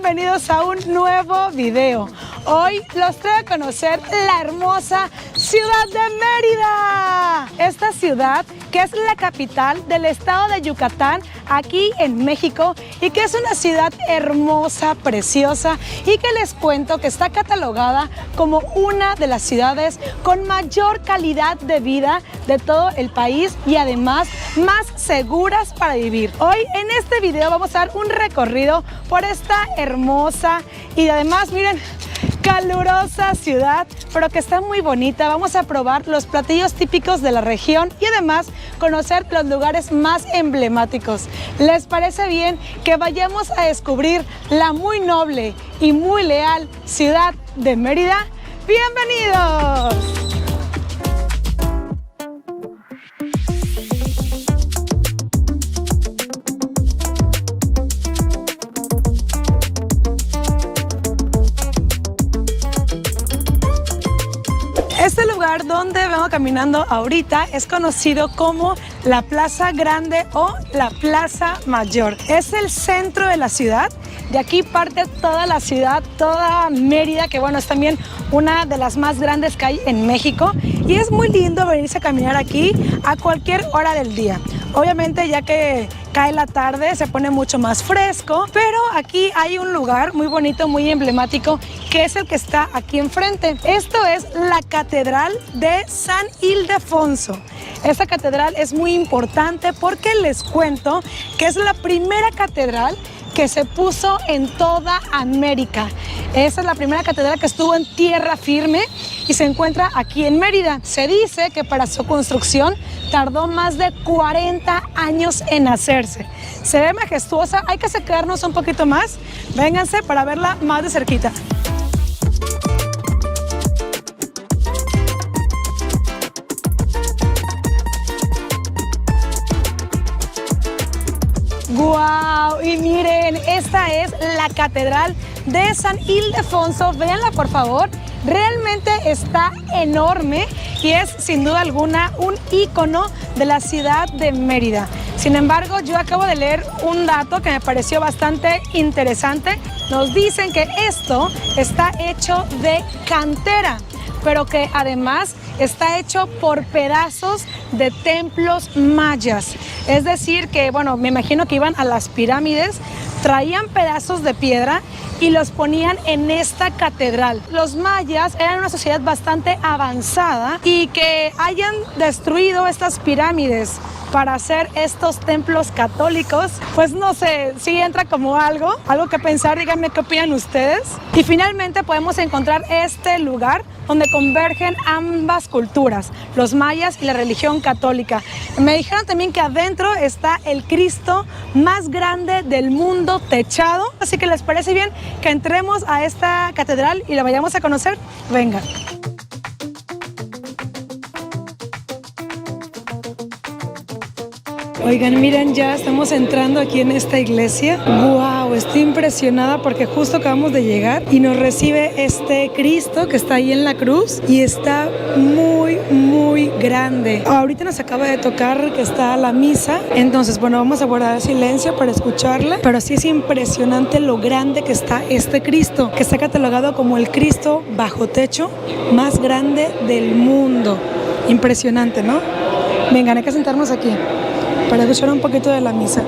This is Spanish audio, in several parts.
bienvenidos a un nuevo video. Hoy los traigo a conocer la hermosa ciudad de Mérida. Esta ciudad que es la capital del estado de Yucatán, aquí en México, y que es una ciudad hermosa, preciosa, y que les cuento que está catalogada como una de las ciudades con mayor calidad de vida de todo el país y además más seguras para vivir. Hoy en este video vamos a dar un recorrido por esta hermosa y además, miren, calurosa ciudad, pero que está muy bonita. Vamos a probar los platillos típicos de la región y además conocer los lugares más emblemáticos. ¿Les parece bien que vayamos a descubrir la muy noble y muy leal ciudad de Mérida? ¡Bienvenidos! Este lugar donde vengo caminando ahorita es conocido como la Plaza Grande o la Plaza Mayor. Es el centro de la ciudad. De aquí parte toda la ciudad, toda Mérida, que bueno, es también una de las más grandes que hay en México. Y es muy lindo venirse a caminar aquí a cualquier hora del día. Obviamente ya que cae la tarde se pone mucho más fresco, pero aquí hay un lugar muy bonito, muy emblemático, que es el que está aquí enfrente. Esto es la Catedral de San Ildefonso. Esta catedral es muy importante porque les cuento que es la primera catedral que se puso en toda América. Esa es la primera catedral que estuvo en tierra firme y se encuentra aquí en Mérida. Se dice que para su construcción tardó más de 40 años en hacerse. Se ve majestuosa, hay que acercarnos un poquito más. Vénganse para verla más de cerquita. ¡Guau! Y miren, esta es la Catedral de San Ildefonso. Véanla, por favor. Realmente está enorme y es sin duda alguna un ícono de la ciudad de Mérida. Sin embargo, yo acabo de leer un dato que me pareció bastante interesante. Nos dicen que esto está hecho de cantera, pero que además está hecho por pedazos de templos mayas. Es decir que, bueno, me imagino que iban a las pirámides, traían pedazos de piedra y los ponían en esta catedral. Los mayas eran una sociedad bastante avanzada y que hayan destruido estas pirámides para hacer estos templos católicos, pues no sé, sí entra como algo que pensar. Díganme qué opinan ustedes. Y finalmente podemos encontrar este lugar donde convergen ambas culturas, los mayas y la religión católica. Me dijeron también que adentro está el Cristo más grande del mundo techado, así que ¿les parece bien que entremos a esta catedral y la vayamos a conocer? Venga. Oigan, miren, ya estamos entrando aquí en esta iglesia. ¡Wow! Estoy impresionada porque justo acabamos de llegar y nos recibe este Cristo que está ahí en la cruz y está muy, muy grande. Ahorita nos acaba de tocar que está la misa, entonces, bueno, vamos a guardar silencio para escucharla, pero sí es impresionante lo grande que está este Cristo, que está catalogado como el Cristo bajo techo más grande del mundo. Impresionante, ¿no? Vengan, hay que sentarnos aquí para escuchar un poquito de la misa.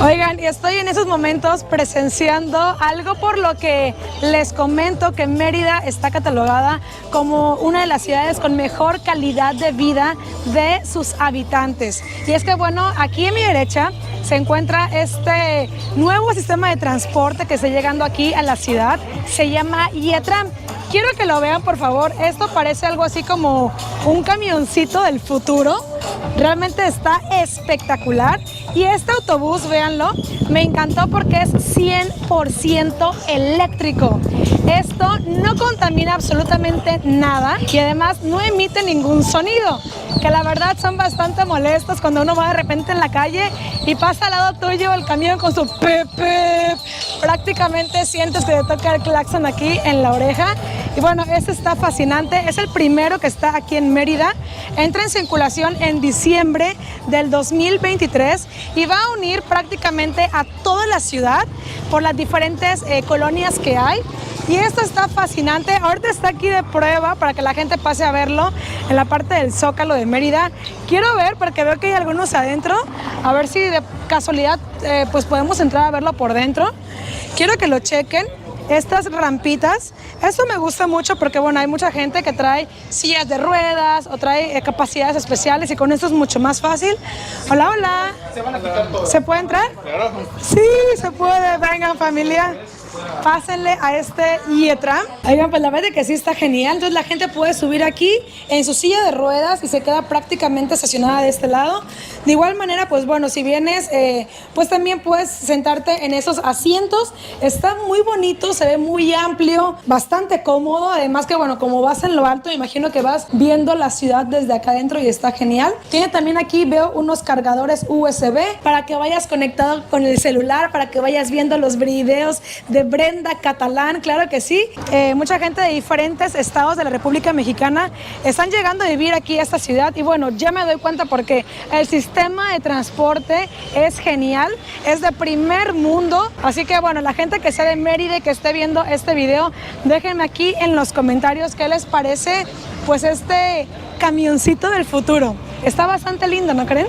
Oigan, y estoy en esos momentos presenciando algo por lo que les comento que Mérida está catalogada como una de las ciudades con mejor calidad de vida de sus habitantes. Y es que, bueno, aquí a mi derecha se encuentra este nuevo sistema de transporte que está llegando aquí a la ciudad. Se llama Yetram. Quiero que lo vean, por favor. Esto parece algo así como un camioncito del futuro. Realmente está espectacular. Y este autobús, véanlo, me encantó porque es 100% eléctrico. Esto no contamina absolutamente nada y además no emite ningún sonido, que la verdad son bastante molestos cuando uno va de repente en la calle y pasa al lado tuyo el camión con su pepe. Prácticamente sientes que te toca el claxon aquí en la oreja. Y bueno, este está fascinante, es el primero que está aquí en Mérida, entra en circulación en diciembre del 2023 y va a unir prácticamente a toda la ciudad por las diferentes colonias que hay. Y esto está fascinante, ahorita está aquí de prueba para que la gente pase a verlo en la parte del Zócalo de Mérida. Quiero ver, porque veo que hay algunos adentro, a ver si de casualidad pues podemos entrar a verlo por dentro. Quiero que lo chequen. Estas rampitas, esto me gusta mucho porque bueno, hay mucha gente que trae sillas de ruedas o trae capacidades especiales y con esto es mucho más fácil. Hola, hola. ¿Se puede entrar? Claro. Sí, se puede. Vengan, familia. Pásenle a este Yetra. Oigan, pues la verdad es que sí está genial. Entonces la gente puede subir aquí en su silla de ruedas y se queda prácticamente estacionada de este lado. De igual manera, pues bueno, si vienes, pues también puedes sentarte en esos asientos. Está muy bonito, se ve muy amplio, bastante cómodo. Además que bueno, como vas en lo alto, me imagino que vas viendo la ciudad desde acá adentro y está genial. Tiene también aquí, veo unos cargadores USB para que vayas conectado con el celular, para que vayas viendo los videos de Brenda Catalán, claro que sí. Mucha gente de diferentes estados de la República Mexicana están llegando a vivir aquí a esta ciudad y bueno, ya me doy cuenta porque el sistema de transporte es genial, es de primer mundo, así que bueno, la gente que sea de Mérida y que esté viendo este video, déjenme aquí en los comentarios qué les parece pues este camioncito del futuro. Está bastante lindo, ¿no creen?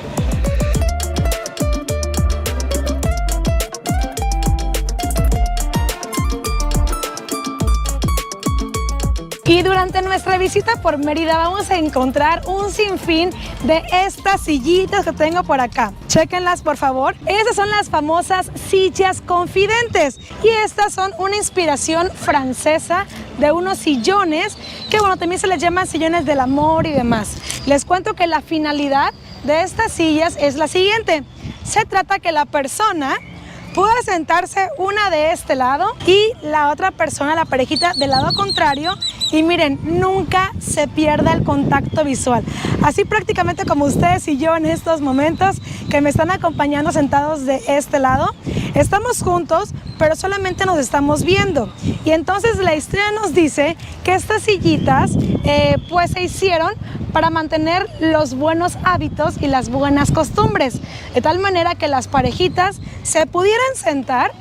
Y durante nuestra visita por Mérida vamos a encontrar un sinfín de estas sillitas que tengo por acá. Chéquenlas, por favor. Estas son las famosas sillas confidentes y estas son una inspiración francesa de unos sillones que, bueno, también se les llaman sillones del amor y demás. Les cuento que la finalidad de estas sillas es la siguiente. Se trata que la persona pueda sentarse una de este lado y la otra persona, la parejita, del lado contrario. Y miren, nunca se pierda el contacto visual. Así prácticamente como ustedes y yo en estos momentos que me están acompañando sentados de este lado. Estamos juntos, pero solamente nos estamos viendo. Y entonces la historia nos dice que estas sillitas pues se hicieron para mantener los buenos hábitos y las buenas costumbres. De tal manera que las parejitas se pudieran sentar,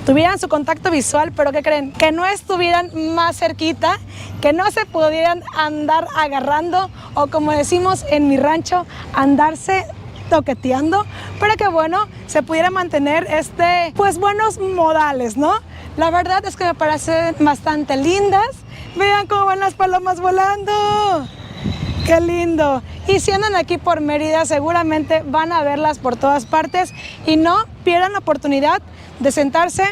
tuvieran su contacto visual, pero ¿qué creen? Que no estuvieran más cerquita, que no se pudieran andar agarrando o, como decimos en mi rancho, andarse toqueteando, para que bueno, se pudiera mantener pues buenos modales, ¿no? La verdad es que me parecen bastante lindas. Vean cómo van las palomas volando. ¡Qué lindo! Y si andan aquí por Mérida, seguramente van a verlas por todas partes y no pierdan la oportunidad de sentarse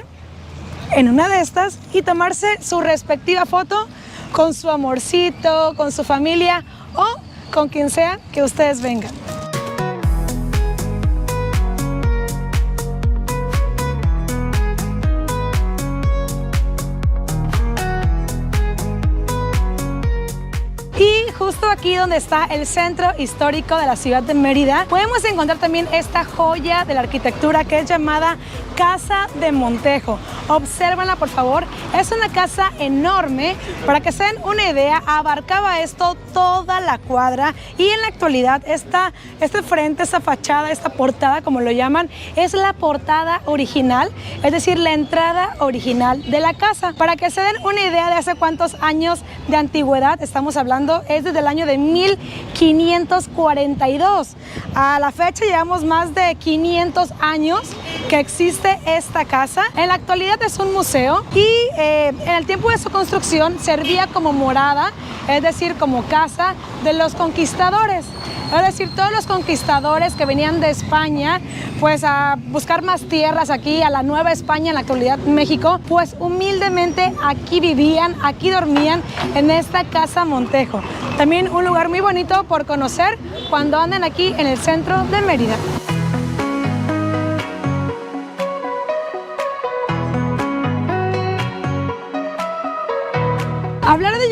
en una de estas y tomarse su respectiva foto con su amorcito, con su familia o con quien sea que ustedes vengan. Y justo aquí donde está el centro histórico de la ciudad de Mérida, podemos encontrar también esta joya de la arquitectura que es llamada Casa de Montejo. Obsérvenla, por favor. Es una casa enorme. Para que se den una idea, abarcaba esto toda la cuadra y en la actualidad este frente, esta fachada, esta portada, como lo llaman, es la portada original, es decir, la entrada original de la casa. Para que se den una idea de hace cuántos años de antigüedad estamos hablando, es desde el año de 1542. A la fecha llevamos más de 500 años que existe esta casa. En la actualidad es un museo y en el tiempo de su construcción servía como morada, es decir, como casa de los conquistadores. Es decir, todos los conquistadores que venían de España, pues a buscar más tierras aquí, a la Nueva España, en la actualidad México, pues humildemente aquí vivían, aquí dormían, en esta Casa Montejo. También un lugar muy bonito por conocer cuando anden aquí en el centro de Mérida.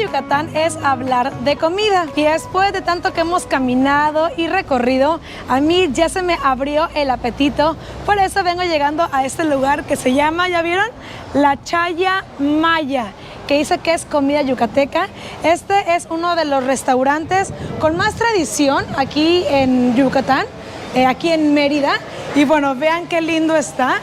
Yucatán es hablar de comida. Y después de tanto que hemos caminado y recorrido, a mí ya se me abrió el apetito. Por eso vengo llegando a este lugar que se llama, ¿ya vieron? La Chaya Maya, que dice que es comida yucateca. Este es uno de los restaurantes con más tradición aquí en Yucatán, aquí en Mérida. Y bueno, vean qué lindo está.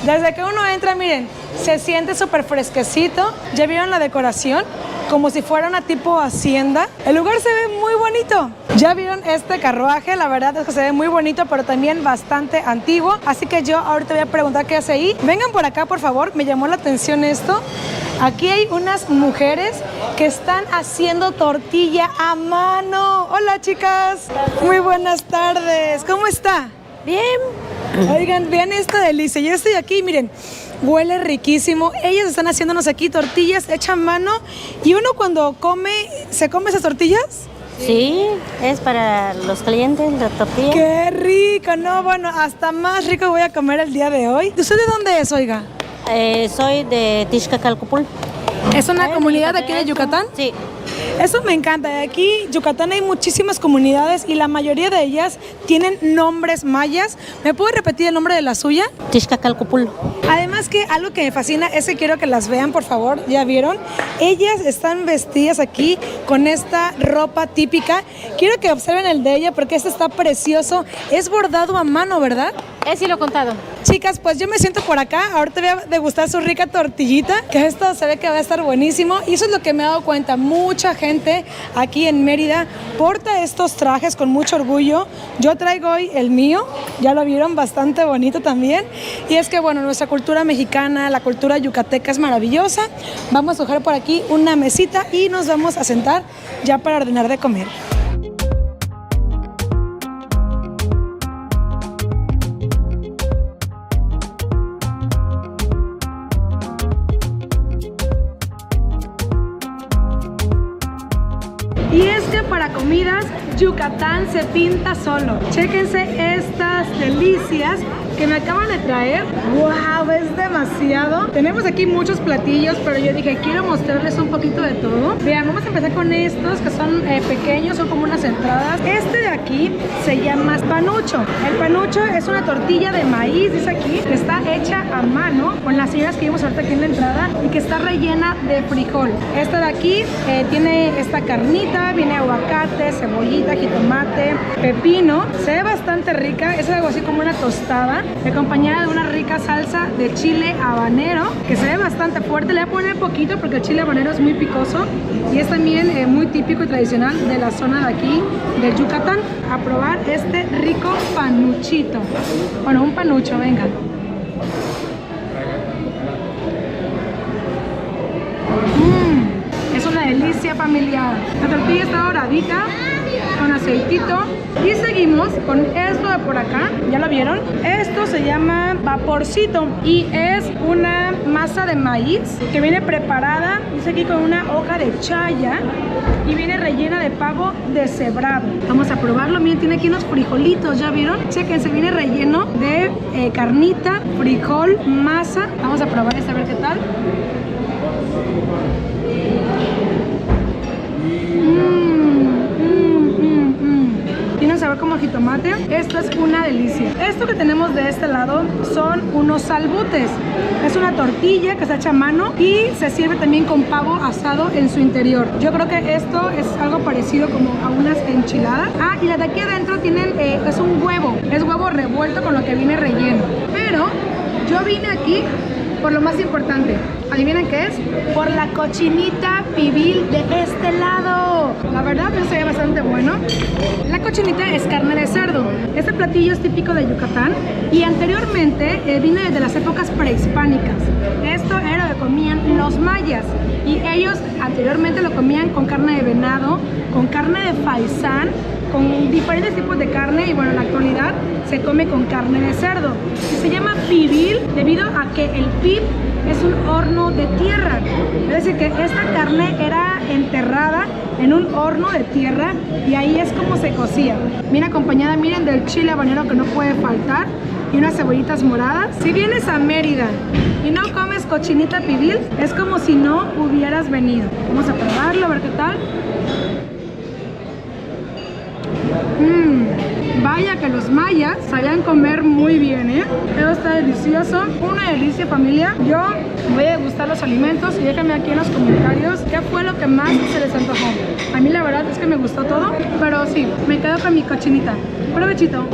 Desde que uno entra, miren, se siente súper fresquecito. ¿Ya vieron la decoración? Como si fuera una tipo hacienda. El lugar se ve muy bonito. ¿Ya vieron este carruaje? La verdad es que se ve muy bonito, pero también bastante antiguo. Así que yo ahorita voy a preguntar qué hace ahí. Vengan por acá, por favor. Me llamó la atención esto. Aquí hay unas mujeres que están haciendo tortilla a mano. Hola, chicas. Muy buenas tardes. ¿Cómo está? Bien. Oigan, vean esta delicia. Yo estoy aquí, miren, huele riquísimo. Ellas están haciéndonos aquí tortillas hechas a mano. Y uno cuando come, ¿se come esas tortillas? Sí, es para los clientes la tortilla. ¡Qué rico! No, bueno, hasta más rico voy a comer el día de hoy. ¿Usted de dónde es, oiga? Soy de Tixcacalcopul. ¿Es una comunidad de aquí de Yucatán? Sí. Eso me encanta. Aquí en Yucatán hay muchísimas comunidades y la mayoría de ellas tienen nombres mayas. ¿Me puede repetir el nombre de la suya? Tixcacalcopul. Además que algo que me fascina es que quiero que las vean, por favor. ¿Ya vieron? Ellas están vestidas aquí con esta ropa típica. Quiero que observen el de ella porque este está precioso. Es bordado a mano, ¿verdad? Sí lo he contado. Chicas, pues yo me siento por acá. Ahorita voy a degustar su rica tortillita, que esto se ve que va a estar buenísimo. Y eso es lo que me he dado cuenta. Mucha gente aquí en Mérida porta estos trajes con mucho orgullo. Yo traigo hoy el mío. Ya lo vieron, bastante bonito también. Y es que, bueno, nuestra cultura mexicana, la cultura yucateca es maravillosa. Vamos a coger por aquí una mesita y nos vamos a sentar ya para ordenar de comer. Y es que para comidas, Yucatán se pinta solo. Chéquense estas delicias que me acaban de traer. ¡Wow! Es demasiado. Tenemos aquí muchos platillos, pero yo dije, quiero mostrarles un poquito de todo. Vean, vamos a empezar con estos que son pequeños, son como unas entradas. Este de aquí se llama panucho. El panucho es una tortilla de maíz, dice aquí, que está hecha a mano con las señoras que vimos ahorita aquí en la entrada y que está rellena de frijol. Esta de aquí tiene esta carnita, viene aguacate, cebollita, jitomate, pepino. Se ve bastante rica, es algo así como una tostada, acompañada de una rica salsa de chile habanero, que se ve bastante fuerte. Le voy a poner poquito porque el chile habanero es muy picoso y es también muy típico y tradicional de la zona de aquí, de Yucatán. A probar este rico panuchito. Bueno, un panucho, venga. Es una delicia familiar. La tortilla está doradita, con aceitito. Y seguimos con esto de por acá. ¿Ya lo vieron? Esto se llama vaporcito y es una masa de maíz que viene preparada, dice aquí, con una hoja de chaya y viene rellena de pavo deshebrado. Vamos a probarlo. Miren, tiene aquí unos frijolitos, ¿ya vieron? Chéquense, viene relleno de carnita, frijol, masa. Vamos a probar este, a ver qué tal. Tiene un sabor como jitomate. Esto es una delicia. Esto que tenemos de este lado son unos salbutes. Es una tortilla que se echa a mano y se sirve también con pavo asado en su interior. Yo creo que esto es algo parecido como a unas enchiladas. Ah, y la de aquí adentro tienen, es un huevo. Es huevo revuelto con lo que viene relleno. Pero yo vine aquí por lo más importante. ¿Adivinen qué es? Por la cochinita pibil de este lado. La verdad, eso se ve bastante bueno. La cochinita es carne de cerdo. Este platillo es típico de Yucatán y anteriormente viene desde las épocas prehispánicas. Esto era lo que comían los mayas y ellos anteriormente lo comían con carne de venado, con carne de faisán, con diferentes tipos de carne y bueno, en la actualidad se come con carne de cerdo. Y se llama pibil debido a que el pib es un horno de tierra. Es decir, que esta carne era enterrada en un horno de tierra y ahí es como se cocía. Viene acompañada, miren, del chile habanero que no puede faltar. y unas cebollitas moradas. Si vienes a Mérida y no comes cochinita pibil, es como si no hubieras venido. Vamos a probarlo, a ver qué tal. Vaya que los mayas sabían comer muy bien, ¿eh? Esto está delicioso, una delicia, familia. Yo voy a degustar los alimentos y déjenme aquí en los comentarios qué fue lo que más se les antojó. A mí la verdad es que me gustó todo, pero sí, me quedo con mi cochinita. Provechito.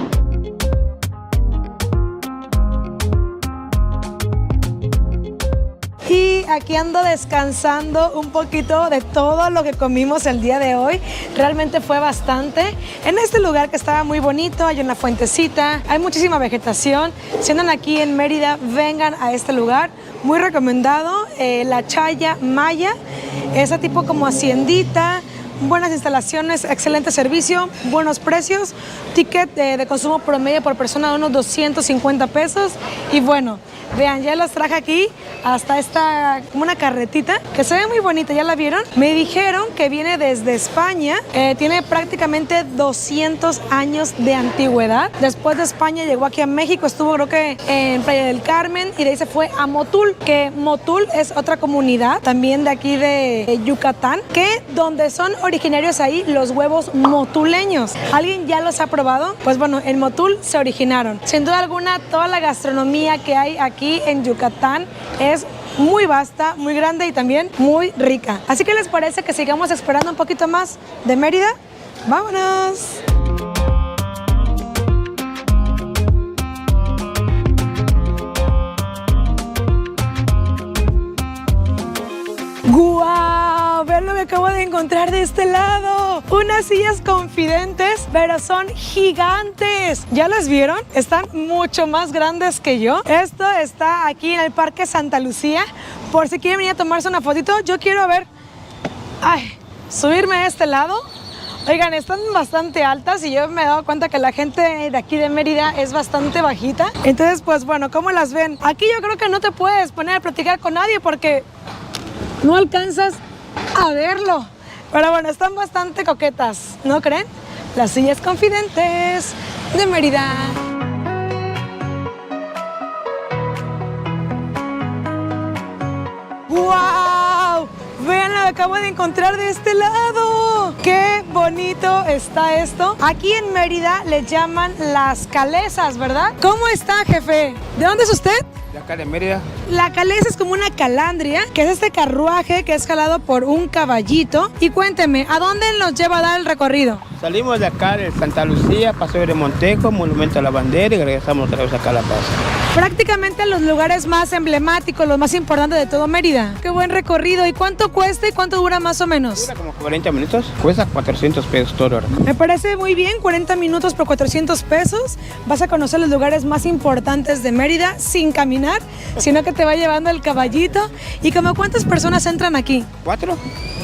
Y aquí ando descansando un poquito de todo lo que comimos el día de hoy. Realmente fue bastante. En este lugar que estaba muy bonito, hay una fuentecita, hay muchísima vegetación. Si andan aquí en Mérida, vengan a este lugar. Muy recomendado, la Chaya Maya, ese tipo como haciendita. Buenas instalaciones, excelente servicio, buenos precios, ticket de consumo promedio por persona de unos 250 pesos. Y bueno, vean, ya los traje aquí hasta esta, como una carretita que se ve muy bonita, ¿ya la vieron? Me dijeron que viene desde España, tiene prácticamente 200 años de antigüedad. Después de España llegó aquí a México, estuvo creo que en Playa del Carmen y de ahí se fue a Motul, que Motul es otra comunidad también de aquí de Yucatán, que donde son originarios ahí los huevos motuleños. ¿Alguien ya los ha probado? Pues bueno, en Motul se originaron. Sin duda alguna, toda la gastronomía que hay aquí en Yucatán es muy vasta, muy grande y también muy rica. Así que ¿les parece que sigamos explorando un poquito más de Mérida? ¡Vámonos! ¡Guau! Vean lo que acabo de encontrar de este lado. Unas sillas confidentes, pero son gigantes. ¿Ya las vieron? Están mucho más grandes que yo. Esto está aquí en el Parque Santa Lucía. Por si quieren venir a tomarse una fotito, yo quiero ver... Ay, subirme a este lado. Oigan, están bastante altas y yo me he dado cuenta que la gente de aquí de Mérida es bastante bajita. Entonces, pues bueno, ¿cómo las ven? Aquí yo creo que no te puedes poner a platicar con nadie porque no alcanzas a verlo. Pero bueno, están bastante coquetas, ¿no creen? Las sillas confidentes de Mérida. ¡Wow! Vean lo que acabo de encontrar de este lado. ¡Qué bonito está esto! Aquí en Mérida le llaman las calesas, ¿verdad? ¿Cómo está, jefe? ¿De dónde es usted? De acá de Mérida. La calesa es como una calandria, que es este carruaje que es jalado por un caballito. Y cuénteme, ¿a dónde nos lleva a dar el recorrido? Salimos de acá de Santa Lucía, Paseo de Montejo, Monumento a la Bandera y regresamos otra vez acá a La Paz. Prácticamente los lugares más emblemáticos, los más importantes de todo Mérida. Qué buen recorrido. ¿Y cuánto cuesta y cuánto dura más o menos? Dura como 40 minutos, cuesta 400 pesos todo hora. Me parece muy bien, 40 minutos por 400 pesos. Vas a conocer los lugares más importantes de Mérida sin caminar, sino que te va llevando el caballito. ¿Y como cuántas personas entran aquí? ¿4?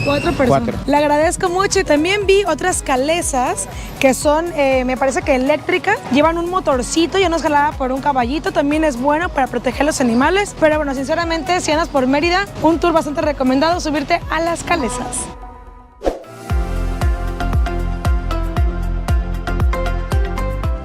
4 personas. Le agradezco mucho. Y también vi otras calesas que son, me parece que eléctricas. Llevan un motorcito, ya no es jalada por un caballito. También es bueno para proteger los animales. Pero bueno, sinceramente, si andas por Mérida, un tour bastante recomendado, subirte a las calesas.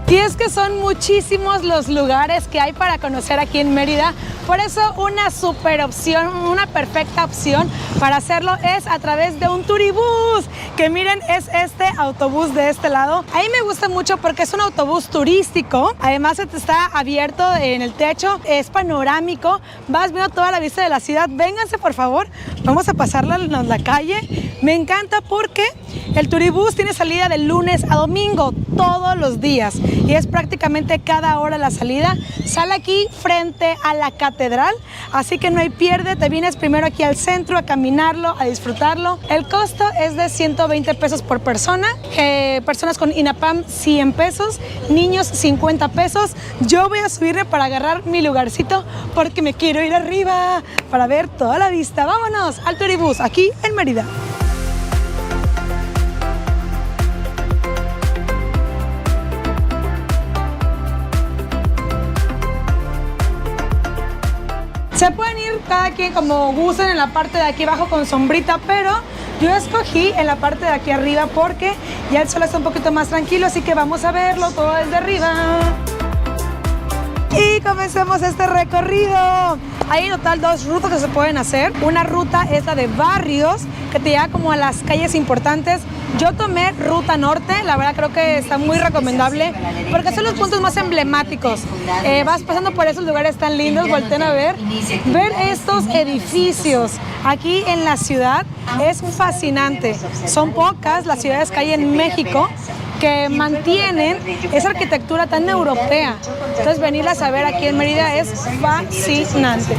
Y es que son muchísimos los lugares que hay para conocer aquí en Mérida. Por eso una super opción, una perfecta opción para hacerlo es a través de un turibús. Que miren, es este autobús de este lado. A mí me gusta mucho porque es un autobús turístico. Además está abierto en el techo, es panorámico. Vas viendo toda la vista de la ciudad. Vénganse por favor, vamos a pasarla en la calle. Me encanta porque el turibús tiene salida de lunes a domingo, todos los días. Y es prácticamente cada hora la salida. Sale aquí frente a la catedral, así que no hay pierde. Te vienes primero aquí al centro a caminarlo, a disfrutarlo. El costo es de 120 pesos por persona. Personas con INAPAM 100 pesos, niños 50 pesos. Yo voy a subirme para agarrar mi lugarcito porque me quiero ir arriba para ver toda la vista. Vámonos al turibús aquí en Mérida. Se pueden ir cada quien como gusten en la parte de aquí abajo con sombrita, pero yo escogí en la parte de aquí arriba porque ya el sol está un poquito más tranquilo, así que vamos a verlo todo desde arriba. comencemos este recorrido. Hay en total 2 rutas que se pueden hacer. Una ruta es la de barrios, que te lleva como a las calles importantes. Yo tomé ruta norte, la verdad creo que está muy recomendable porque son los puntos más emblemáticos. Vas pasando por esos lugares tan lindos, volteen a ver estos edificios aquí en la ciudad es fascinante. Son pocas las ciudades que hay en México que mantienen esa arquitectura tan europea. Entonces venirlas a ver aquí en Mérida es fascinante.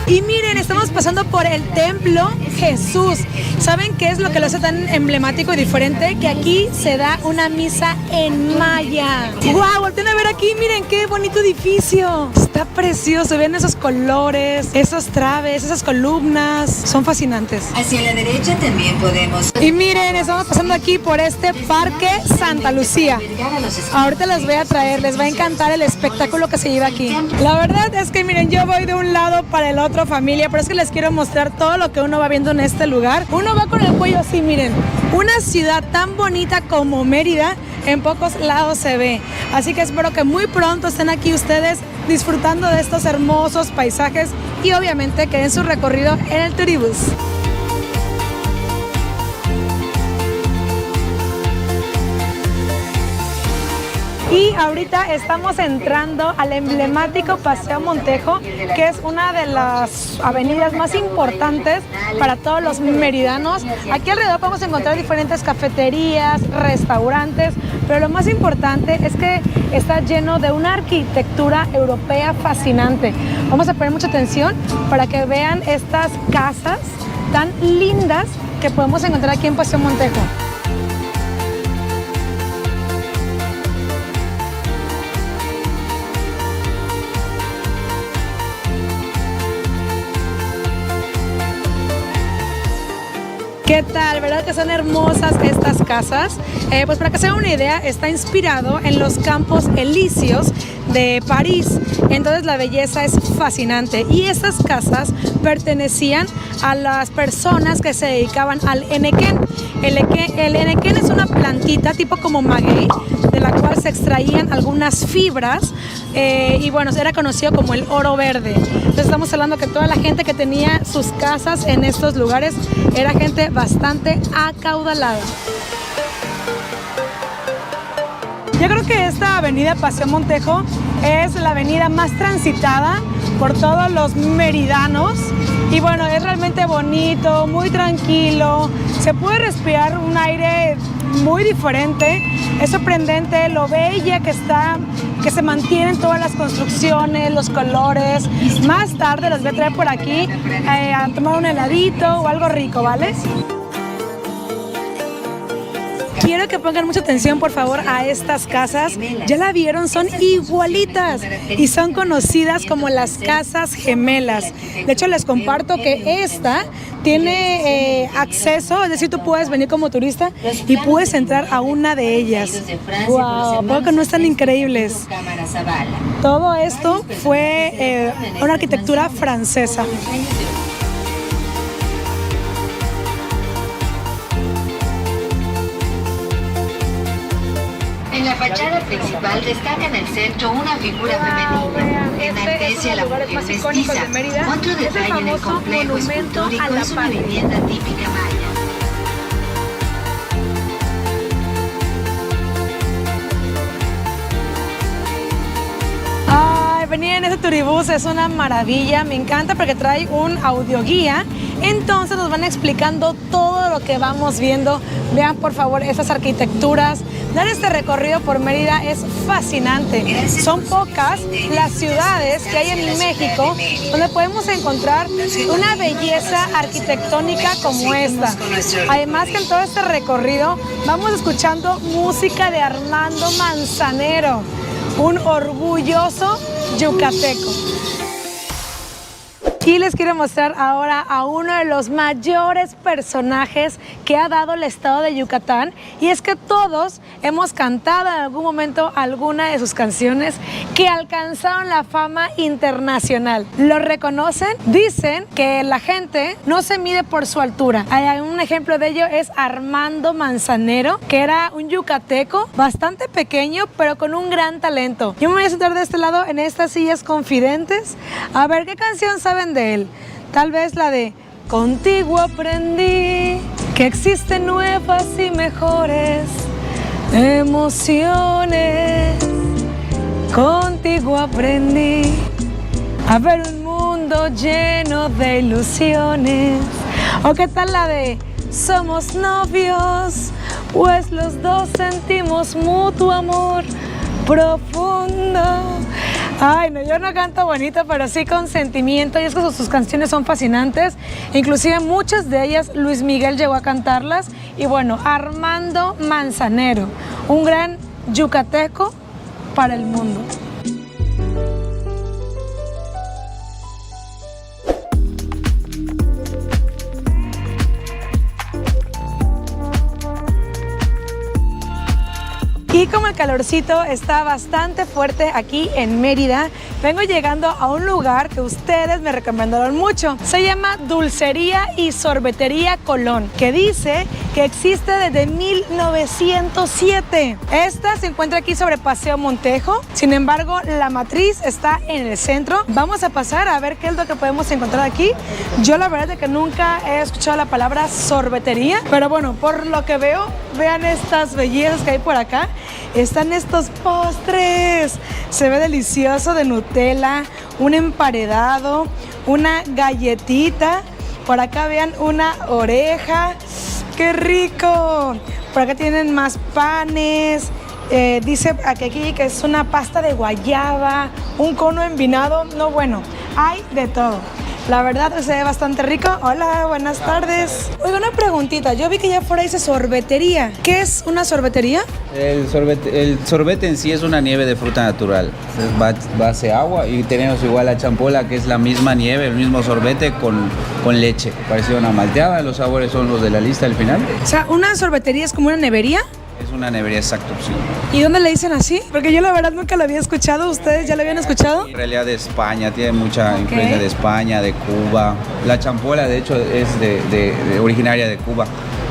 Y miren, estamos pasando por el Templo Jesús. ¿Saben qué es lo que lo hace tan emblemático y diferente? Que aquí se da una misa en maya. ¡Guau! Volten a ver aquí, miren qué bonito edificio. Está precioso, ven esos colores, esos traves, esas columnas. Son fascinantes. Hacia la derecha también podemos... Y miren, estamos pasando aquí por este Parque Santa Lucía. Ahorita les voy a traer, les va a encantar el espectáculo que se lleva aquí. La verdad es que miren, yo voy de un lado para el otro, familia, pero es que les quiero mostrar todo lo que uno va viendo en este lugar. Uno va con el cuello así, miren. Una ciudad tan bonita como Mérida en pocos lados se ve. Así que espero que muy pronto estén aquí ustedes disfrutando de estos hermosos paisajes y obviamente que den su recorrido en el Turibús. Y ahorita estamos entrando al emblemático Paseo Montejo, que es una de las avenidas más importantes para todos los meridanos. Aquí alrededor podemos encontrar diferentes cafeterías, restaurantes, pero lo más importante es que está lleno de una arquitectura europea fascinante. Vamos a poner mucha atención para que vean estas casas tan lindas que podemos encontrar aquí en Paseo Montejo. ¿Qué tal? ¿Verdad que son hermosas estas casas? Pues para que se den una idea, está inspirado en los Campos Elíseos de París. Entonces la belleza es fascinante. Y estas casas pertenecían a las personas que se dedicaban al enequén. El enequén es una plantita tipo como maguey, de la cual se extraían algunas fibras y bueno, era conocido como el oro verde. Entonces estamos hablando que toda la gente que tenía sus casas en estos lugares era gente bastante acaudalada. Yo creo que esta avenida Paseo Montejo es la avenida más transitada por todos los meridanos y bueno, es realmente bonito, muy tranquilo, se puede respirar un aire muy diferente, es sorprendente lo bella que está, que se mantienen todas las construcciones, los colores. Más tarde los voy a traer por aquí a tomar un heladito o algo rico, ¿vale? Quiero que pongan mucha atención, por favor, a estas casas. Ya la vieron, son igualitas y son conocidas como las casas gemelas. De hecho, les comparto que esta tiene acceso, es decir, tú puedes venir como turista y puedes entrar a una de ellas. ¡Wow! ¿Veo que no están increíbles? Todo esto fue una arquitectura francesa. En la fachada principal destaca en el centro una figura femenina, enaltece a la mujer mestiza. Otro detalle en el complejo escultórico es una vivienda típica maya. Venir en este turibús es una maravilla, me encanta porque trae un audioguía, entonces nos van explicando todo lo que vamos viendo. Vean por favor esas arquitecturas, dar este recorrido por Mérida es fascinante. Son pocas las ciudades que hay en México donde podemos encontrar una belleza arquitectónica como esta. Además que en todo este recorrido vamos escuchando música de Armando Manzanero, un orgulloso yucateco. Y les quiero mostrar ahora a uno de los mayores personajes que ha dado el estado de Yucatán. Y es que todos hemos cantado en algún momento alguna de sus canciones que alcanzaron la fama internacional. ¿Lo reconocen? Dicen que la gente no se mide por su altura. Un ejemplo de ello es Armando Manzanero, que era un yucateco bastante pequeño, pero con un gran talento. Yo me voy a sentar de este lado en estas sillas confidentes a ver qué canción saben de él. Tal vez la de Contigo aprendí que existen nuevas y mejores emociones. Contigo aprendí a ver un mundo lleno de ilusiones. ¿O qué tal la de Somos novios, pues los dos sentimos mutuo amor profundo? Ay, no, yo no canto bonito, pero sí con sentimiento, y es que sus canciones son fascinantes. Inclusive muchas de ellas Luis Miguel llegó a cantarlas. Y bueno, Armando Manzanero, un gran yucateco para el mundo. Y como el calorcito está bastante fuerte aquí en Mérida, vengo llegando a un lugar que ustedes me recomendaron mucho. Se llama Dulcería y Sorbetería Colón, que dice que existe desde 1907. Esta se encuentra aquí sobre Paseo Montejo. Sin embargo, la matriz está en el centro. Vamos a pasar a ver qué es lo que podemos encontrar aquí. Yo la verdad es que nunca he escuchado la palabra sorbetería, pero bueno, por lo que veo, vean estas bellezas que hay por acá. Están estos postres, se ve delicioso, de Nutella, un emparedado, una galletita. Por acá vean una oreja, ¡qué rico! Por acá tienen más panes. Dice aquí que es una pasta de guayaba, un cono envinado. No, bueno, hay de todo. La verdad se ve bastante rico. Hola, buenas tardes. Oiga, una preguntita. Yo vi que ya fuera dice sorbetería. ¿Qué es una sorbetería? El sorbete en sí es una nieve de fruta natural. Es base agua, y tenemos igual la champola, que es la misma nieve, el mismo sorbete con leche. Parecido a una malteada. Los sabores son los de la lista al final. O sea, ¿una sorbetería es como una nevería? Es una nevería, exacto, sí. ¿Y dónde le dicen así? Porque yo la verdad nunca lo había escuchado. ¿Ustedes ya lo habían escuchado? En realidad de España, tiene mucha influencia de España, de Cuba. La champola, de hecho, es originaria de Cuba.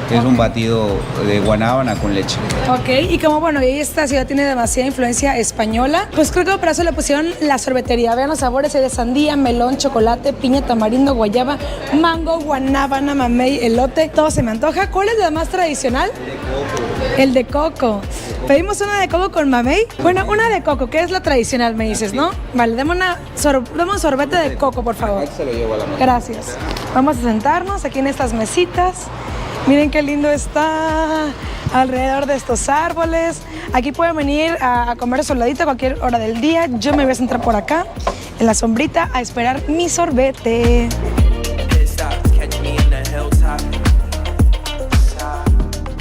Es un batido de guanábana con leche. Ok, y como bueno, esta ciudad tiene demasiada influencia española, pues creo que por eso le pusieron la sorbetería. Vean los sabores, hay de sandía, melón, chocolate, piña, tamarindo, guayaba, mango, guanábana, mamey, elote. Todo se me antoja. ¿Cuál es la más tradicional? El de coco. Pedimos una de coco con mamey. Bueno, una de coco, que es la tradicional, me dices, ¿no? Vale, dame un sorbete de coco, por favor. Se lo llevo a la mano. Gracias. Vamos a sentarnos aquí en estas mesitas. Miren qué lindo está alrededor de estos árboles. Aquí pueden venir a comer soladito a cualquier hora del día. Yo me voy a sentar por acá, en la sombrita, a esperar mi sorbete.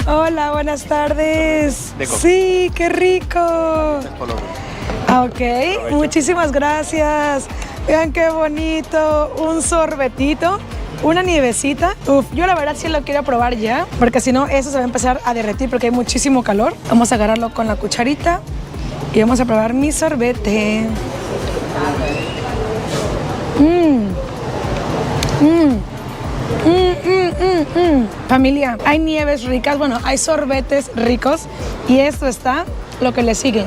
Hola, buenas tardes. Sí, qué rico. Ok, muchísimas gracias. Vean qué bonito, un sorbetito. Una nievecita. Uf, yo la verdad sí lo quiero probar ya, porque si no, eso se va a empezar a derretir porque hay muchísimo calor. Vamos a agarrarlo con la cucharita y vamos a probar mi sorbete. Familia, hay nieves ricas, bueno, hay sorbetes ricos, y esto está lo que le sigue.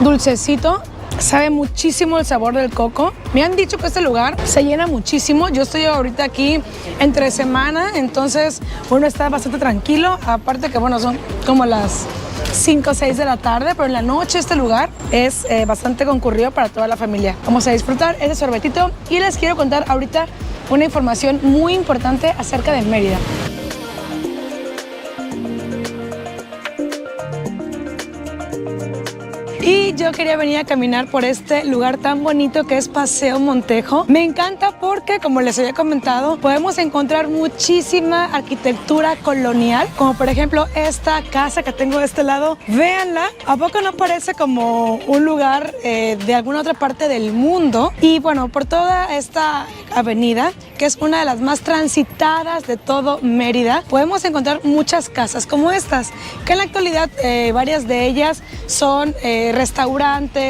Dulcecito. Sabe muchísimo el sabor del coco. Me han dicho que este lugar se llena muchísimo. Yo estoy ahorita aquí entre semana, entonces uno está bastante tranquilo. Aparte que, bueno, son como las 5 o 6 de la tarde, pero en la noche este lugar es bastante concurrido para toda la familia. Vamos a disfrutar ese sorbetito y les quiero contar ahorita una información muy importante acerca de Mérida. Y yo quería venir a caminar por este lugar tan bonito que es Paseo Montejo. Me encanta porque, como les había comentado, podemos encontrar muchísima arquitectura colonial, como por ejemplo esta casa que tengo de este lado. Véanla, ¿a poco no parece como un lugar de alguna otra parte del mundo? Y bueno, por toda esta avenida, que es una de las más transitadas de todo Mérida, podemos encontrar muchas casas como estas, que en la actualidad varias de ellas son restaurantes,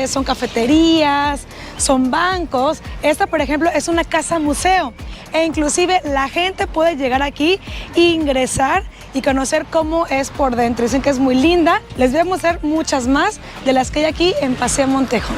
son cafeterías, son bancos. Esta, por ejemplo, es una casa museo e inclusive la gente puede llegar aquí, ingresar y conocer cómo es por dentro. Dicen que es muy linda. Les voy a mostrar muchas más de las que hay aquí en Paseo Montejo.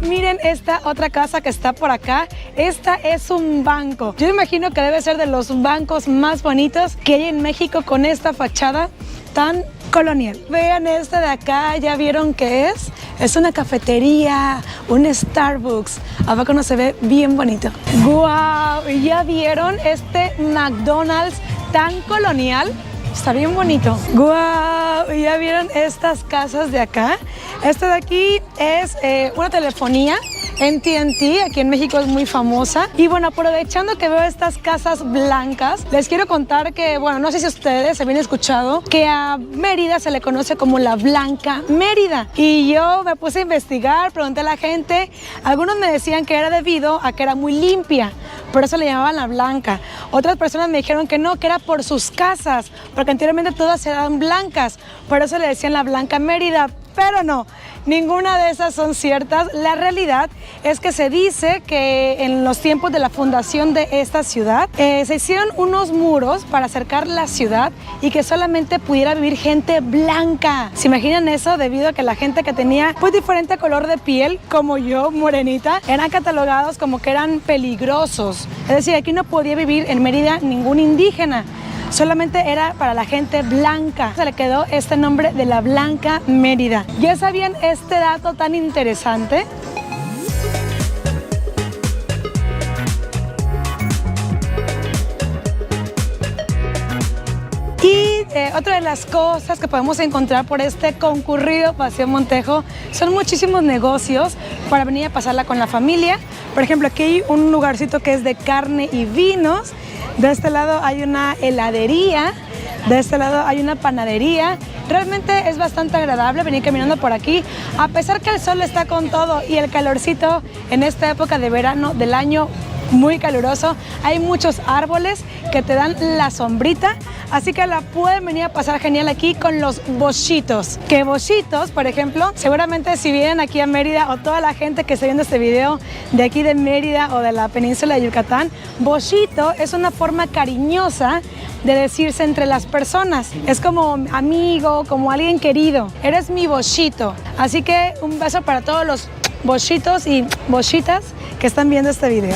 Miren esta otra casa que está por acá. Esta es un banco. Yo imagino que debe ser de los bancos más bonitos que hay en México, con esta fachada tan colonial. Vean esta de acá, ¿ya vieron qué es? Es una cafetería, un Starbucks. ¿A poco no se ve bien bonito? ¡Guau! ¿Ya vieron este McDonald's tan colonial? Está bien bonito. ¡Guau! ¿Ya vieron estas casas de acá? Esta de aquí es una telefonía AT&T, aquí en México es muy famosa. Y bueno, aprovechando que veo estas casas blancas, les quiero contar que, bueno, no sé si ustedes habían escuchado que a Mérida se le conoce como la Blanca Mérida. Y yo me puse a investigar, pregunté a la gente. Algunos me decían que era debido a que era muy limpia, por eso le llamaban la Blanca. Otras personas me dijeron que no, que era por sus casas, porque anteriormente todas eran blancas, por eso le decían la Blanca Mérida. Pero no, ninguna de esas son ciertas. La realidad es que se dice que en los tiempos de la fundación de esta ciudad se hicieron unos muros para acercar la ciudad y que solamente pudiera vivir gente blanca. ¿Se imaginan eso? Debido a que la gente que tenía pues diferente color de piel, como yo, morenita, eran catalogados como que eran peligrosos. Es decir, aquí no podía vivir en Mérida ningún indígena. Solamente era para la gente blanca. Se le quedó este nombre de la Blanca Mérida. ¿Ya sabían este dato tan interesante? Y otra de las cosas que podemos encontrar por este concurrido Paseo Montejo son muchísimos negocios para venir a pasarla con la familia. Por ejemplo, aquí hay un lugarcito que es de carne y vinos. De este lado hay una heladería, de este lado hay una panadería. Realmente es bastante agradable venir caminando por aquí, a pesar que el sol está con todo y el calorcito en esta época de verano del año muy caluroso. Hay muchos árboles que te dan la sombrita, así que la pueden venir a pasar genial aquí con los bochitos. Que bochitos, por ejemplo, seguramente si vienen aquí a Mérida, o toda la gente que está viendo este video de aquí de Mérida o de la península de Yucatán, bochito es una forma cariñosa de decirse entre las personas. Es como amigo, como alguien querido. Eres mi bochito. Así que un beso para todos los bochitos y bochitas que están viendo este video.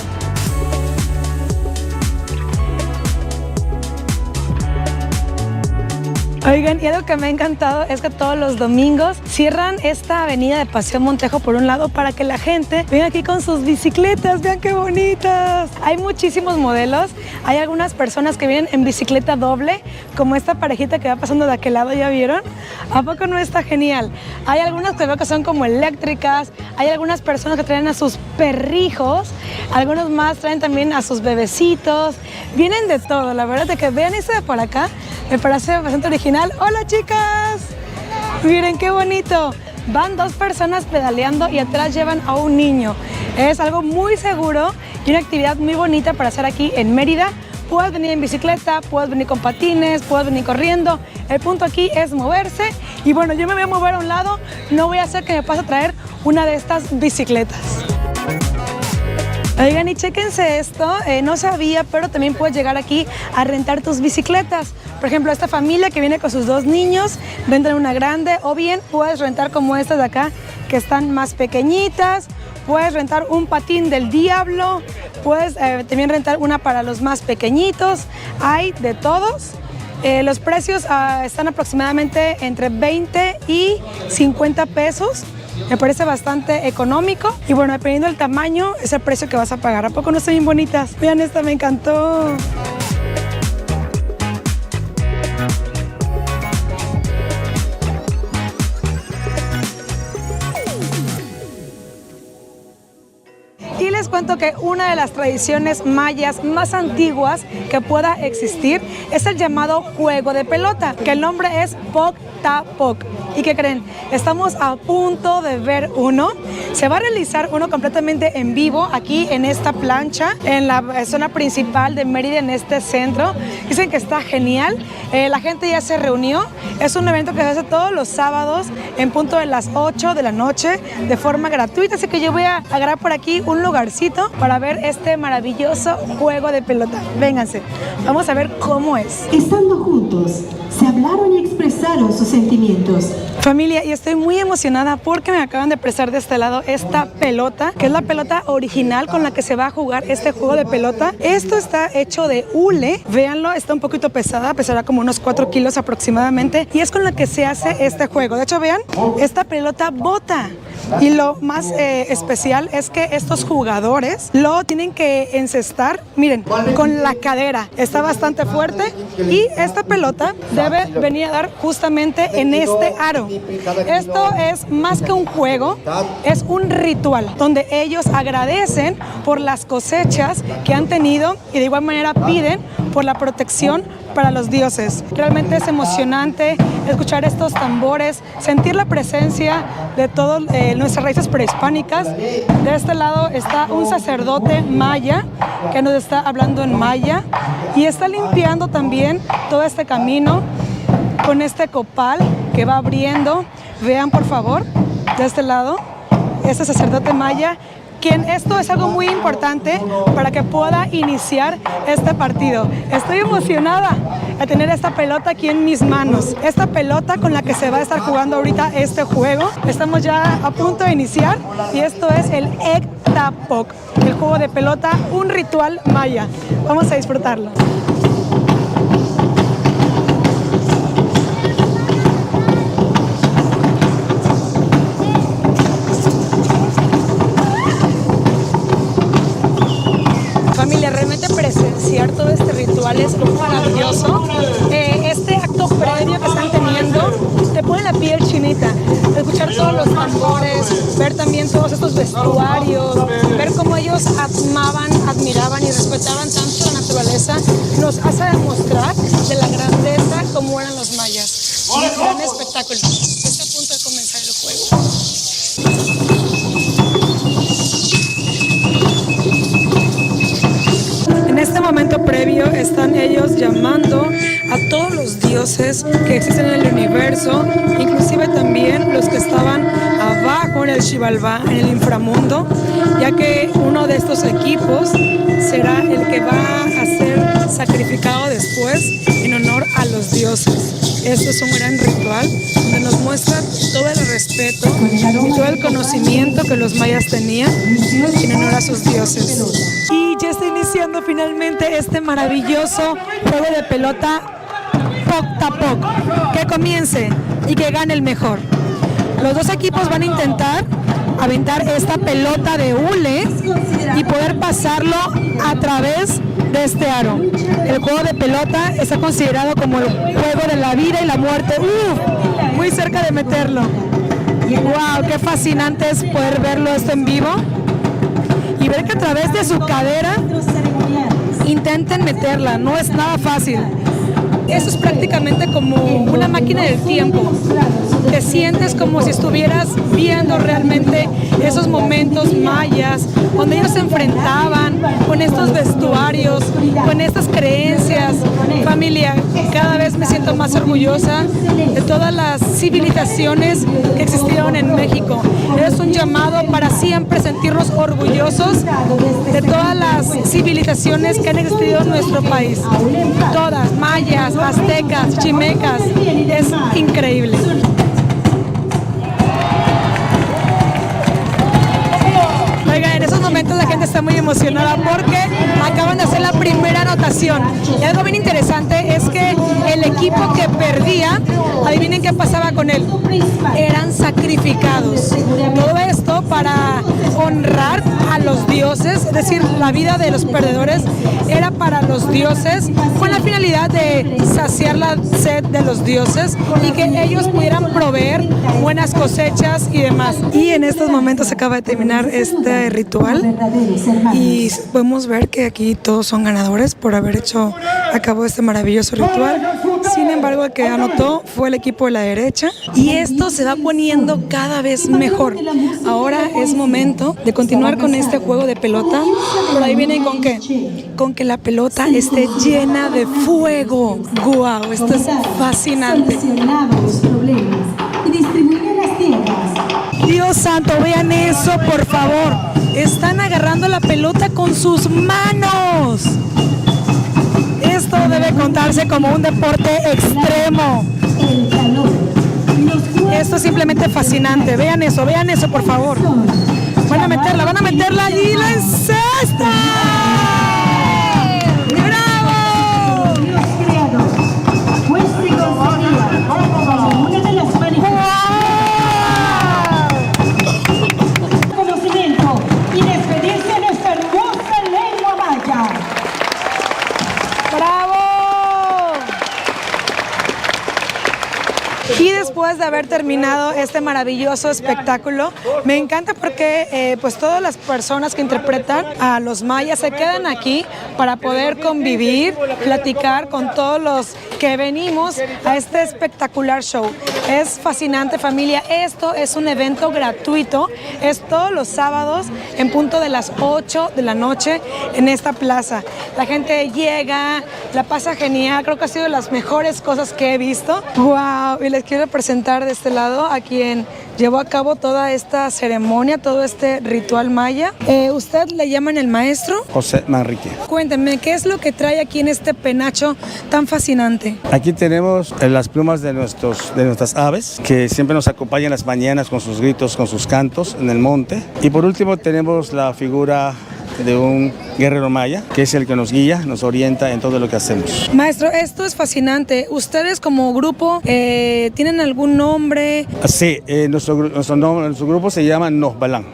Oigan, y algo que me ha encantado es que todos los domingos cierran esta avenida de Paseo Montejo por un lado para que la gente venga aquí con sus bicicletas. Vean qué bonitas. Hay muchísimos modelos. Hay algunas personas que vienen en bicicleta doble, como esta parejita que va pasando de aquel lado, ¿ya vieron? ¿A poco no está genial? Hay algunas que veo que son como eléctricas. Hay algunas personas que traen a sus perrijos. Algunos más traen también a sus bebecitos. Vienen de todo, la verdad, de que vean ese de por acá. Me parece bastante original. ¡Hola, chicas! Miren qué bonito. Van dos personas pedaleando y atrás llevan a un niño. Es algo muy seguro y una actividad muy bonita para hacer aquí en Mérida. Puedes venir en bicicleta, puedes venir con patines, puedes venir corriendo. El punto aquí es moverse. Y bueno, yo me voy a mover a un lado. No voy a hacer que me pase a traer una de estas bicicletas. Oigan, y chéquense esto, no sabía, pero también puedes llegar aquí a rentar tus bicicletas. Por ejemplo, esta familia que viene con sus dos niños, rentan una grande, o bien puedes rentar como estas de acá, que están más pequeñitas. Puedes rentar un patín del diablo, puedes también rentar una para los más pequeñitos. Hay de todos. Los precios están aproximadamente entre 20 y 50 pesos. Me parece bastante económico y bueno, dependiendo del tamaño es el precio que vas a pagar. ¿A poco no están bien bonitas? Vean, esta me encantó. les cuento que una de las tradiciones mayas más antiguas que pueda existir es el llamado juego de pelota, que el nombre es Poc Ta Poc. ¿Y qué creen? Estamos a punto de ver uno. Se va a realizar uno completamente en vivo aquí en esta plancha, en la zona principal de Mérida, en este centro. Dicen que está genial. La gente ya se reunió. Es un evento que se hace todos los sábados en punto de las 8 de la noche de forma gratuita. Así que yo voy a agarrar por aquí un lugarcito para ver este maravilloso juego de pelota. Vénganse, vamos a ver cómo es. Estando juntos, se hablaron y expresaron sus sentimientos. Familia, y estoy muy emocionada porque me acaban de prestar de este lado esta pelota, que es la pelota original con la que se va a jugar este juego de pelota. Esto está hecho de hule, véanlo, está un poquito pesada, pesará como unos 4 kilos aproximadamente, y es con la que se hace este juego. De hecho, vean, esta pelota bota. Y lo más especial es que estos jugadores lo tienen que encestar, miren, con la cadera. Está bastante fuerte y esta pelota debe venir a dar justamente en este aro. Esto es más que un juego, es un ritual donde ellos agradecen por las cosechas que han tenido y de igual manera piden por la protección para los dioses. Realmente es emocionante escuchar estos tambores, sentir la presencia de todas nuestras raíces prehispánicas. De este lado está un sacerdote maya que nos está hablando en maya y está limpiando también todo este camino con este copal que va abriendo. Vean por favor, de este lado, este sacerdote maya, quien esto es algo muy importante para que pueda iniciar este partido. Estoy emocionada de tener esta pelota aquí en mis manos. Esta pelota con la que se va a estar jugando ahorita este juego. Estamos ya a punto de iniciar y esto es el Ectapoc, el juego de pelota, un ritual maya. Vamos a disfrutarlo. Realmente presenciar todo este ritual es maravilloso. Este acto previo que están teniendo te pone la piel chinita. Escuchar todos los tambores, ver también todos estos vestuarios, ver cómo ellos amaban, admiraban y respetaban tanto la naturaleza, nos hace demostrar de la grandeza como eran los mayas. Un gran espectáculo. Está a punto de comenzar el juego. En este momento previo están ellos llamando a todos los dioses que existen en el universo, inclusive también los que estaban abajo en el Xibalbá, en el inframundo, ya que uno de estos equipos será el que va a ser sacrificado después en honor a los dioses. Esto es un gran ritual donde nos muestra todo el respeto y todo el conocimiento que los mayas tenían en honor a sus dioses. Y ya está iniciando finalmente este maravilloso juego de pelota Poc Ta Poc. Que comience y que gane el mejor. Los dos equipos van a intentar aventar esta pelota de hule y poder pasarlo a través de este aro. El juego de pelota está considerado como el juego de la vida y la muerte. Muy cerca de meterlo. ¡Wow! ¡Qué fascinante es poder verlo esto en vivo! Y ver que a través de su cadera intenten meterla. No es nada fácil. Eso es prácticamente como una máquina del tiempo. Te sientes como si estuvieras viendo realmente esos momentos mayas, donde ellos se enfrentaban con estos vestuarios, con estas creencias. Familia, cada vez me siento más orgullosa de todas las civilizaciones que existieron en México. Es un llamado para siempre sentirnos orgullosos de todas las civilizaciones que han existido en nuestro país. Todas, mayas, aztecas, chimecas, es increíble. Oigan, en esos momentos la gente está muy emocionada porque acaban de hacer la primera anotación. Y algo bien interesante es que el equipo que perdía, adivinen qué pasaba con él, eran sacrificados. Todo esto para honrar a a los dioses, es decir, la vida de los perdedores era para los dioses, con la finalidad de saciar la sed de los dioses y que ellos pudieran proveer buenas cosechas y demás. Y en estos momentos se acaba de terminar este ritual y podemos ver que aquí todos son ganadores por haber hecho a cabo este maravilloso ritual. Sin embargo, el que anotó fue el equipo de la derecha y esto se va poniendo cada vez mejor. Ahora es momento de continuar con este juego de pelota. Por ahí vienen con qué? Con que la pelota esté llena de fuego. ¡Guau! Esto es fascinante. Dios santo, vean eso, por favor. Están agarrando la pelota con sus manos. Esto debe contarse como un deporte extremo. Esto es simplemente fascinante. Vean eso, por favor. Van a meterla y la encesta. ¡Bravo! Conocimiento y despedirse de nuestra hermosa lengua maya. ¡Bravo! Y después de haber terminado este maravilloso espectáculo, me encanta porque pues todas las personas que interpretan a los mayas se quedan aquí para poder convivir, platicar con todos los que venimos a este espectacular show. Es fascinante, familia. Esto es un evento gratuito, es todos los sábados en punto de las 8 de la noche en esta plaza. La gente llega, la pasa genial, creo que ha sido de las mejores cosas que he visto. ¡Wow! Y les quiero presentar de este lado a quien llevó a cabo toda esta ceremonia, todo este ritual maya. ¿Usted le llaman el maestro? José Manrique. Cuéntenme, ¿qué es lo que trae aquí en este penacho tan fascinante? Aquí tenemos las plumas de nuestras aves, que siempre nos acompañan en las mañanas con sus gritos, con sus cantos en el monte. Y por último tenemos la figura de un guerrero maya, que es el que nos guía, nos orienta en todo lo que hacemos. Maestro, esto es fascinante. ¿Ustedes como grupo tienen algún nombre? Sí, nuestro grupo se llama Nosbalán,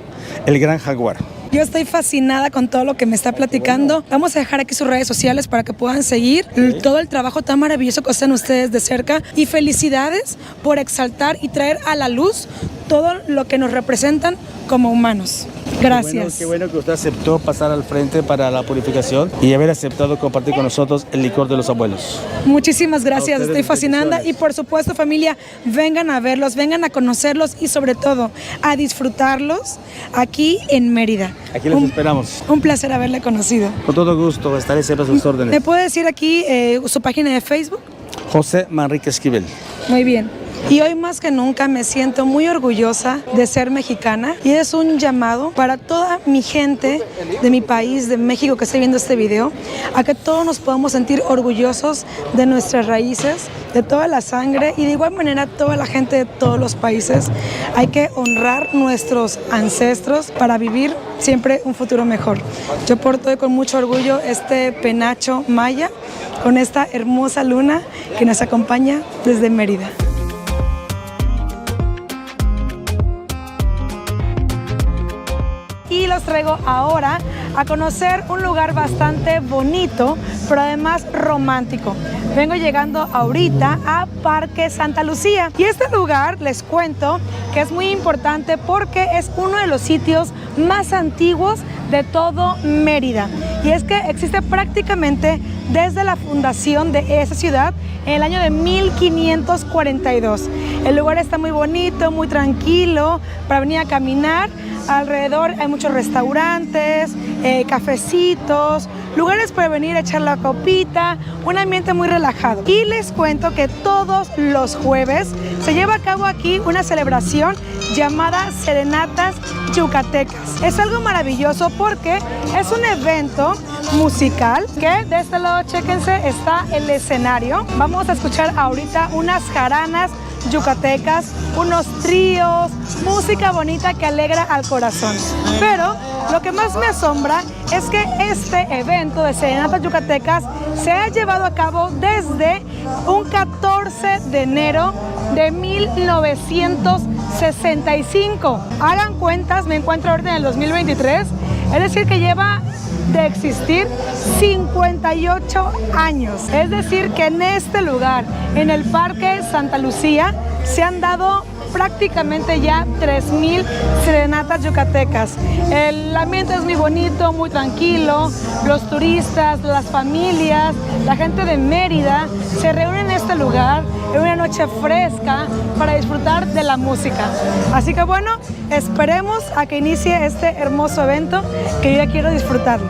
el gran jaguar. Yo estoy fascinada con todo lo que me está platicando. Vamos a dejar aquí sus redes sociales para que puedan seguir todo el trabajo tan maravilloso que hacen ustedes de cerca. Y felicidades por exaltar y traer a la luz todo lo que nos representan como humanos. Gracias. Qué bueno que usted aceptó pasar al frente para la purificación y haber aceptado compartir con nosotros el licor de los abuelos. Muchísimas gracias, estoy fascinada y por supuesto, familia, vengan a verlos, vengan a conocerlos y sobre todo a disfrutarlos aquí en Mérida. Aquí los esperamos. Un placer haberle conocido. Con todo gusto, estaré siempre a sus órdenes. ¿Me puede decir aquí su página de Facebook? José Manrique Esquivel. Muy bien. Y hoy más que nunca me siento muy orgullosa de ser mexicana y es un llamado para toda mi gente de mi país, de México, que esté viendo este video, a que todos nos podamos sentir orgullosos de nuestras raíces, de toda la sangre y de igual manera toda la gente de todos los países. Hay que honrar nuestros ancestros para vivir siempre un futuro mejor. Yo porto hoy con mucho orgullo este penacho maya con esta hermosa luna que nos acompaña desde Mérida. Y los traigo ahora a conocer un lugar bastante bonito, pero además romántico. Vengo llegando ahorita a Parque Santa Lucía y este lugar les cuento que es muy importante porque es uno de los sitios más antiguos de todo Mérida. Y es que existe prácticamente desde la fundación de esa ciudad en el año de 1542. El lugar está muy bonito, muy tranquilo para venir a caminar. Alrededor hay muchos restaurantes, cafecitos, lugares para venir a echar la copita, un ambiente muy relajado. Y les cuento que todos los jueves se lleva a cabo aquí una celebración llamada Serenatas Yucatecas. Es algo maravilloso porque es un evento musical que de este lado, chéquense, está el escenario. Vamos a escuchar ahorita unas jaranas yucatecas, unos tríos, música bonita que alegra al corazón. Pero lo que más me asombra es que este evento de Serenatas Yucatecas se ha llevado a cabo desde un 14 de enero de 1965. Hagan cuentas, me encuentro ahorita en el 2023. Es decir, que lleva de existir 58 años. Es decir, que en este lugar, en el Parque Santa Lucía, se han dado prácticamente ya 3,000 serenatas yucatecas. El ambiente es muy bonito, muy tranquilo. Los turistas, las familias, la gente de Mérida se reúnen en este lugar en una noche fresca para disfrutar de la música. Así que bueno, esperemos a que inicie este hermoso evento que yo ya quiero disfrutarlo.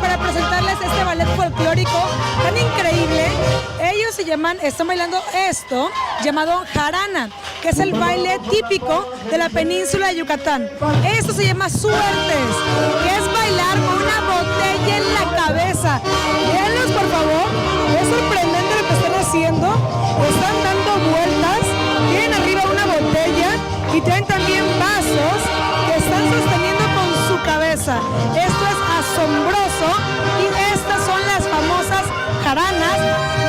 Para presentarles este ballet folclórico tan increíble. Ellos están bailando esto llamado jarana, que es el baile típico de la península de Yucatán. Esto se llama suertes, que es bailar con una botella en la cabeza. Véanlos, por favor, es sorprendente lo que están haciendo. Están dando vueltas, tienen arriba una botella y traen también vasos que están sosteniendo con su cabeza. Esto es asombroso y estas son las famosas jaranas,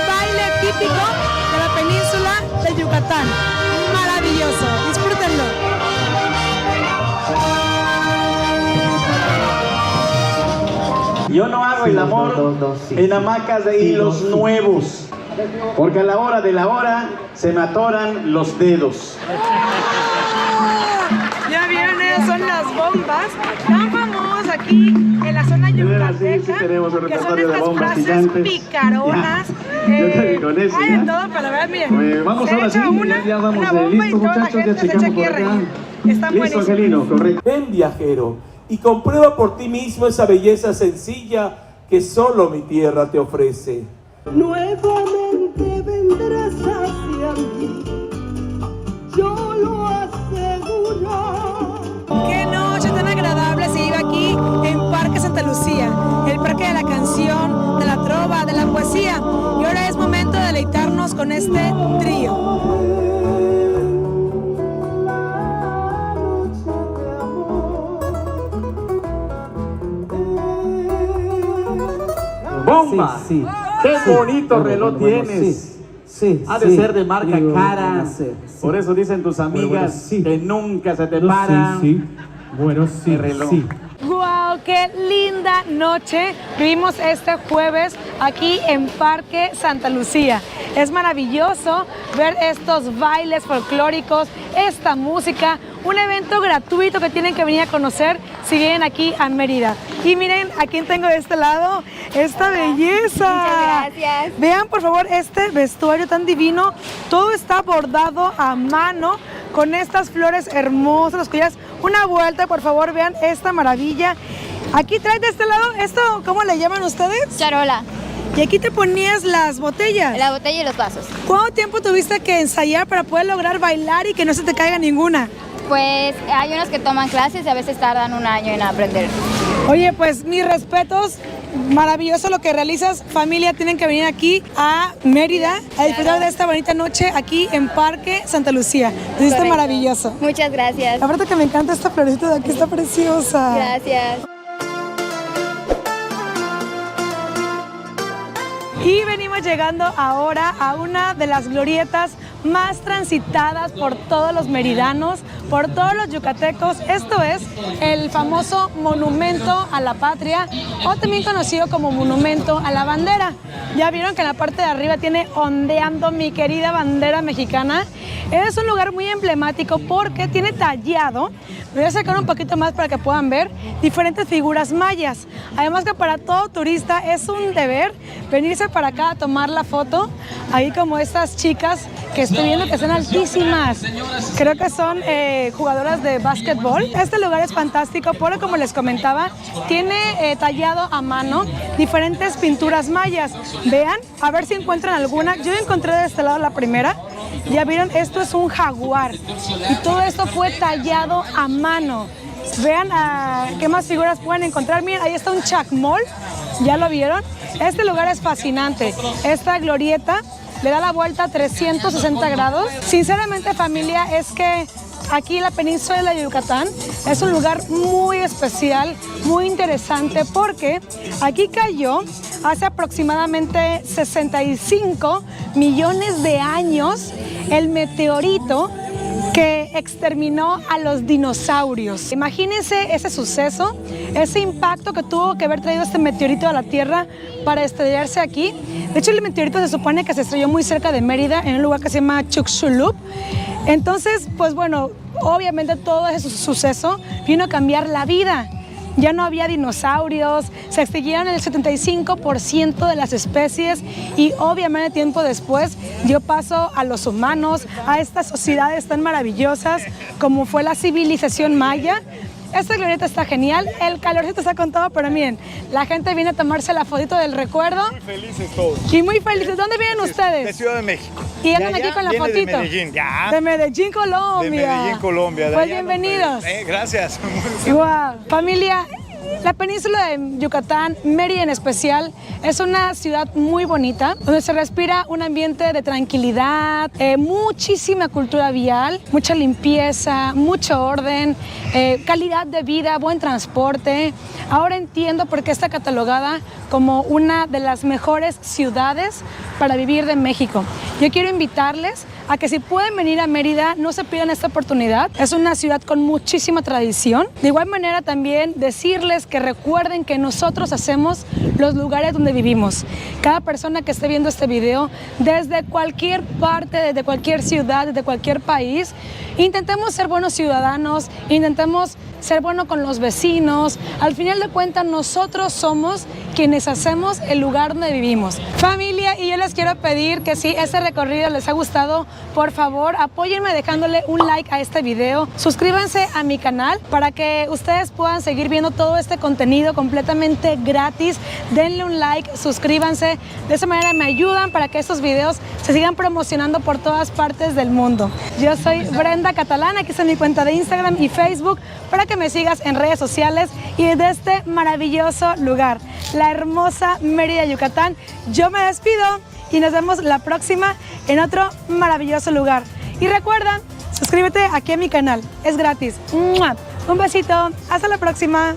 baile típico de la península de Yucatán. Maravilloso, disfrútenlo. Yo no hago el amor en hamacas de hilos nuevos, porque a la hora de la hora se me atoran los dedos. Ya vienen, son las bombas tan famosas aquí en la zona yucateca, que son estas frases picaronas. Hay de todo para ver, miren. Vamos ahora sí, ya vamos de listo, muchachos, ya checamos por acá. Listo, Angelino, correcto. Ven, viajero, y comprueba por ti mismo esa belleza sencilla que solo mi tierra te ofrece. Nuevamente vendrás hacia mí, yo lo aseguro. Qué noche tan agradable se vive aquí en Parque Santa Lucía, el parque de la canción, de la trova, de la poesía. Y ahora es momento de deleitarnos con este trío. ¡Bomba! Sí, sí. ¡Qué bonito reloj tienes! Sí, ha de ser de marca cara. Por eso dicen tus amigas que nunca se te paran. Bueno, sí, el reloj. ¡Wow! ¡Qué linda noche vivimos este jueves aquí en Parque Santa Lucía! Es maravilloso ver estos bailes folclóricos, esta música, un evento gratuito que tienen que venir a conocer si vienen aquí a Mérida. Y miren a quién tengo de este lado, esta belleza. Muchas gracias. Vean por favor este vestuario tan divino, todo está bordado a mano con estas flores hermosas, los collares. Una vuelta, por favor, vean esta maravilla. Aquí traes de este lado, ¿esto cómo le llaman ustedes? Charola. Y aquí te ponías las botellas. La botella y los vasos. ¿Cuánto tiempo tuviste que ensayar para poder lograr bailar y que no se te caiga ninguna? Pues hay unos que toman clases y a veces tardan un año en aprender. Oye, pues mis respetos, maravilloso lo que realizas. Familia, tienen que venir aquí a Mérida a disfrutar de esta bonita noche aquí en Parque Santa Lucía. Está maravilloso. Muchas gracias. La verdad que me encanta esta florecita de aquí, está preciosa. Gracias. Y venimos llegando ahora a una de las glorietas más transitadas por todos los meridanos, por todos los yucatecos. Esto es el famoso Monumento a la Patria, o también conocido como Monumento a la Bandera. Ya vieron que en la parte de arriba tiene ondeando mi querida bandera mexicana. Es un lugar muy emblemático porque tiene tallado, voy a sacar un poquito más para que puedan ver, diferentes figuras mayas. Además que para todo turista es un deber venirse para acá a tomar la foto, ahí como estas chicas que estoy viendo que son altísimas. Creo que son jugadoras de básquetbol. Este lugar es fantástico porque, como les comentaba, tiene tallado a mano diferentes pinturas mayas. Vean, a ver si encuentran alguna. Yo encontré de este lado la primera. Ya vieron, esto es un jaguar y todo esto fue tallado a mano. Vean qué más figuras pueden encontrar. Miren, ahí está un chacmol, ¿ya lo vieron? Este lugar es fascinante. Esta glorieta le da la vuelta a 360 grados. Sinceramente, familia, es que aquí en la península de Yucatán es un lugar muy especial, muy interesante, porque aquí cayó hace aproximadamente 65 millones de años el meteorito que exterminó a los dinosaurios. Imagínense ese suceso, ese impacto que tuvo que haber traído este meteorito a la Tierra para estrellarse aquí. De hecho, el meteorito se supone que se estrelló muy cerca de Mérida, en un lugar que se llama Chicxulub. Entonces, pues bueno, obviamente todo ese suceso vino a cambiar la vida. Ya no había dinosaurios, se extinguieron el 75% de las especies y obviamente tiempo después dio paso a los humanos, a estas sociedades tan maravillosas como fue la civilización maya. Esta glorieta está genial, el calorcito está con todo, pero miren, la gente viene a tomarse la fotito del recuerdo. Muy felices todos. Y muy felices. ¿Dónde vienen ustedes? De Ciudad de México. Y andan aquí con la fotito. De Medellín, ya. De Medellín, Colombia. De Medellín, Colombia. Pues bienvenidos. Gracias. Wow. Familia, la península de Yucatán, Mérida en especial, es una ciudad muy bonita, donde se respira un ambiente de tranquilidad, muchísima cultura vial, mucha limpieza, mucho orden, calidad de vida, buen transporte. Ahora entiendo por qué está catalogada como una de las mejores ciudades para vivir de México. Yo quiero invitarles a que si pueden venir a Mérida, no se pierdan esta oportunidad. Es una ciudad con muchísima tradición. De igual manera también decirles que recuerden que nosotros hacemos los lugares donde vivimos. Cada persona que esté viendo este video, desde cualquier parte, desde cualquier ciudad, desde cualquier país, intentemos ser buenos ciudadanos, intentemos ser buenos con los vecinos. Al final de cuentas, nosotros somos quienes hacemos el lugar donde vivimos. Familia, y yo les quiero pedir que si este recorrido les ha gustado, por favor, apóyenme dejándole un like a este video. Suscríbanse a mi canal para que ustedes puedan seguir viendo todo este contenido completamente gratis. Denle un like, suscríbanse. De esa manera me ayudan para que estos videos se sigan promocionando por todas partes del mundo. Yo soy Brenda Catalán, aquí está mi cuenta de Instagram y Facebook para que me sigas en redes sociales y desde este maravilloso lugar, la hermosa Mérida, Yucatán. Yo me despido y nos vemos la próxima en otro maravilloso lugar. Y recuerda, suscríbete aquí a mi canal, es gratis. ¡Mua! Un besito, hasta la próxima.